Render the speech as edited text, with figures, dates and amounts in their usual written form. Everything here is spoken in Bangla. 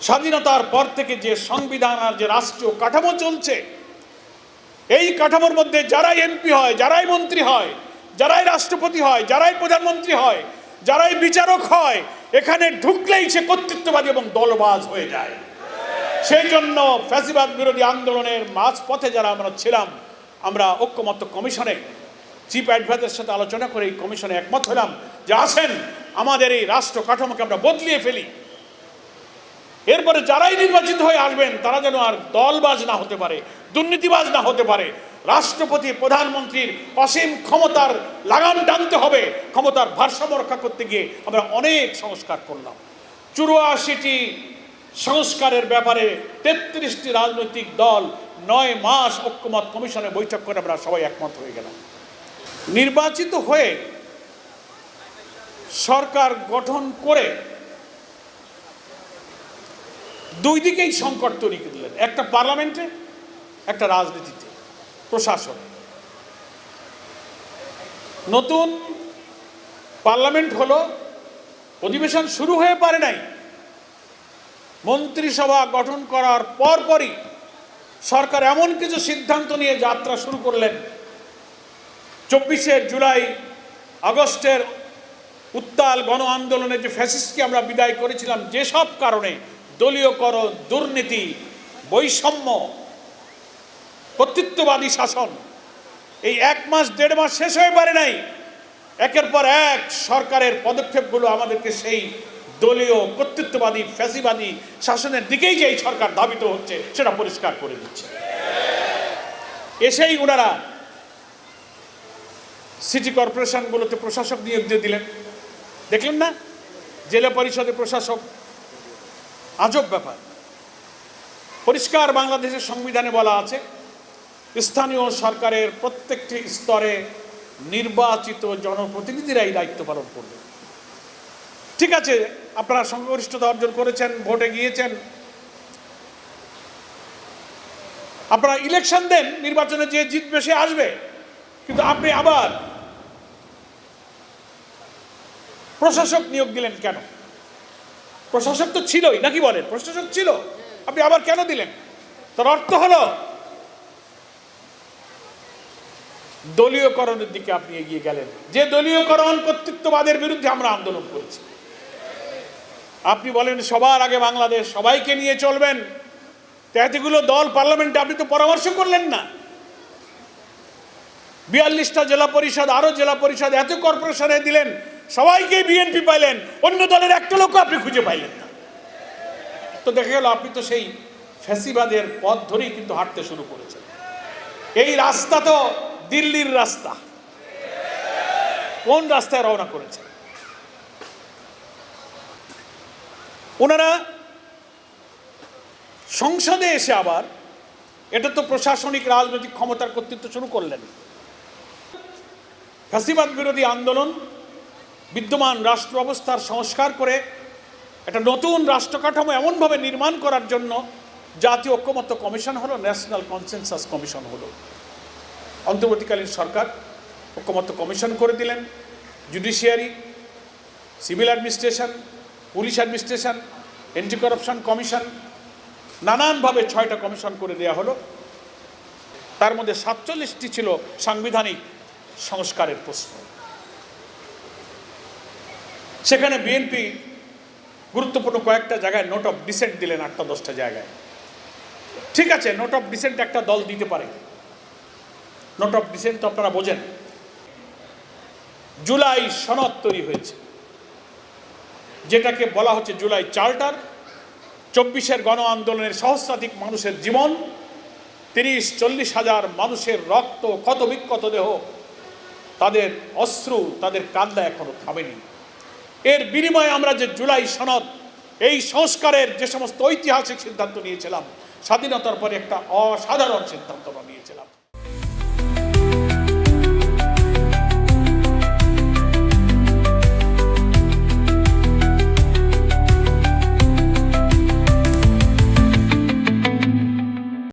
স্বাধীনতার পর থেকে যে সংবিধান আর যে রাষ্ট্রীয় কাঠামো চলছে, এই কাঠামোর মধ্যে যারাই এমপি হয়, যারাই মন্ত্রী হয়, যারাই রাষ্ট্রপতি হয়, যারাই প্রধানমন্ত্রী হয়, যারাই বিচারক হয়, এখানে ঢুকলেই সে কর্তৃত্ববাদী এবং দলবাজ হয়ে যায়। সেই জন্য ফ্যাসিবাদ বিরোধী আন্দোলনের মাঝপথে যারা আমরা ছিলাম, আমরা ঐক্যমত্য কমিশনে চিফ অ্যাডভাইজারের সাথে আলোচনা করে এই কমিশনে একমত হলাম যে আসেন আমাদের এই রাষ্ট্র কাঠামোকে আমরা বদলিয়ে ফেলি। এরপরে যারাই নির্বাচিত হয়ে আসবেন তারা যেন আর দলবাজ না হতে পারে, দুর্নীতিবাজ না হতে পারে। রাষ্ট্রপতি প্রধানমন্ত্রীর অসীম ক্ষমতার লাগাম টানতে হবে। ক্ষমতার ভারসাম্য রক্ষা করতে গিয়ে আমরা অনেক সংস্কার করলাম। 84টি সংস্কারের ব্যাপারে 33টি রাজনৈতিক দল 9 মাস ঐক্যমত কমিশনে বৈঠক করে আমরা সবাই একমত হয়ে গেলাম। নির্বাচিত হয়ে সরকার গঠন করে দুই দিকেই সংকট তৈরি করে দিলেন, একটা পার্লামেন্টে, একটা রাজনীতিতে, প্রশাসনে। নতুন পার্লামেন্ট হলো, অধিবেশন শুরু হয়ে পারে নাই, মন্ত্রিসভা গঠন করার পরপরই সরকার এমন কিছু সিদ্ধান্ত নিয়ে যাত্রা শুরু করলেন। 24শে জুলাই আগস্টের উত্তাল গণ আন্দোলনে যে ফ্যাসিস্টকে আমরা বিদায় করেছিলাম, যেসব কারণে দলীয়করণ, দুর্নীতি, বৈষম্য, কর্তৃত্ববাদী শাসন, এই 1 মাস 1.5 মাস শেষ হয়ে পারে নাই। একের পর এক সরকারের পদক্ষেপগুলো আমাদেরকে সেই দলীয় কর্তৃত্ববাদী ফ্যাসিবাদী শাসনের দিকেই যে এই সরকার ধাবিত হচ্ছে সেটা পরিষ্কার করে দিচ্ছে। এসেই ওনারা সিটি কর্পোরেশনগুলোতে প্রশাসক নিয়োগ দিয়ে দিলেন। দেখলেন না, জেলা পরিষদের প্রশাসক। আজব ব্যাপার। পরিষ্কার বাংলাদেশের সংবিধানে বলা আছে স্থানীয় সরকারের প্রত্যেকটি স্তরে নির্বাচিত জনপ্রতিনিধিরাই দায়িত্ব পালন করবে। ঠিক আছে, আপনারা সংখ্যাগরিষ্ঠতা অর্জন করেছেন, ভোটে গিয়েছেন, আপনারা ইলেকশন দেন, নির্বাচনে যে জিতবে সে আসবে। কিন্তু আপনি আবার প্রশাসক নিয়োগ দিলেন কেন? প্রশাসক তো ছিলই, নাকি বলেন? প্রশাসক ছিল, আপনি আবার কেন দিলেন? তার অর্থ হলো দলীয়করণের দিকে আপনি এগিয়ে গেলেন। যে দলীয়করণ, কর্তৃত্ববাদের বিরুদ্ধে আমরা আন্দোলন করেছি। আপনি বলেন সবার আগে বাংলাদেশ, সবাইকে নিয়ে চলবেন, এতগুলো দল পার্লামেন্টে আপনি তো পরামর্শ করলেন না। 42টা জেলা পরিষদ, আরো জেলা পরিষদ, এত কর্পোরেশনে দিলেন, সবাইকে বিএনপি পাইলেন, অন্য দলের একটা লোকও আপনি খুঁজে পাইলেন না। তো দেখা গেল আপনি তো সেই ফ্যাসিবাদের পথ ধরেই কিন্তু হাঁটতে শুরু করেছেন। এই রাস্তা তো দিল্লির রাস্তা। কোন রাস্তায় রওনা করেছে ওনারা? সংসদে এসে আবার এটা তো প্রশাসনিক রাজনৈতিক ক্ষমতার কর্তৃত্ব শুরু করলেন। ফ্যাসিবাদ বিরোধী আন্দোলন, বিদ্যমান রাষ্ট্র অবস্থার সংস্কার করে একটা নতুন রাষ্ট্র কাঠামো এমনভাবে নির্মাণ করার জন্য জাতীয় ঐক্যমত্য কমিশন হলো, ন্যাশনাল কনসেনসাস কমিশন হলো। অন্তর্বর্তীকালীন সরকার ঐক্যমত্য কমিশন করে দিলেন। Judiciary, civil administration, police administration, anti corruption commission, নানানভাবে 6টা কমিশন করে দেওয়া হলো। তার মধ্যে 47টি ছিল সাংবিধানিক সংস্কারের প্রশ্ন। সেখানে বিএনপি গুরুত্বপূর্ণ কয়েকটা জায়গায় নোট অফ ডিসেন্ট দিলেন, 8-10টা জায়গায়। ঠিক আছে, নোট অফ ডিসেন্ট একটা দল দিতে পারে। নোট অফ ডিসেন্ট তো আপনারা বোঝেন। জুলাই সনদ তৈরি হয়েছে, যেটাকে বলা হচ্ছে জুলাই চার্টার। 24-এর গণ আন্দোলনের সহস্রাধিক মানুষের জীবন, 30-40 হাজার মানুষের রক্ত, ক্ষত বিক্ষত দেহ, তাদের অশ্রু, তাদের কান্না এখনো থামেনি। এর বিনিময়ে আমরা যে জুলাই সনদ, এই সংস্কারের যে সমস্ত ঐতিহাসিক সিদ্ধান্ত নিয়েছিলাম, স্বাধীনতার পরে একটা অসাধারণ সিদ্ধান্ত নিয়েছিলাম।